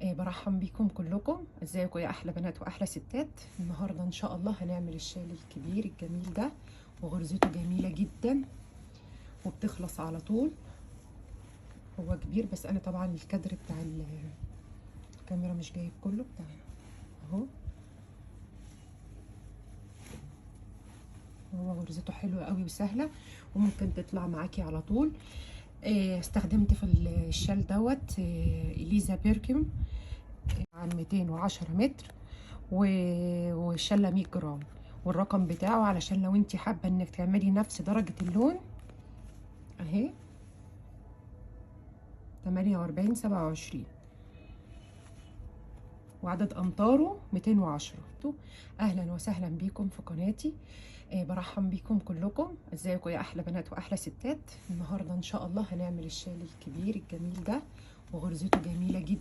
برحب بيكم كلكم. ازيكم يا احلى بنات واحلى ستات؟ النهارده ان شاء الله هنعمل الشال الكبير الجميل ده، وغرزته جميله جدا وبتخلص على طول. هو كبير بس انا طبعا الكادر بتاع الكاميرا مش جايب كله بتاع اهو. هو غرزته حلوه قوي وسهله وممكن تطلع معاكي على طول. استخدمت في الشال دوت اليزا بيركيوم عن 210 متر والشله 100 جرام، والرقم بتاعه علشان لو انت حابه انك تعملي نفس درجه اللون اهي 48 27، وعدد امتاره 210. اهلا وسهلا بيكم في قناتي. برحب بيكم كلكم. ازيكم يا احلى بنات واحلى ستات؟ النهارده ان شاء الله هنعمل الشال الكبير الجميل ده، وغرزته جميله جدا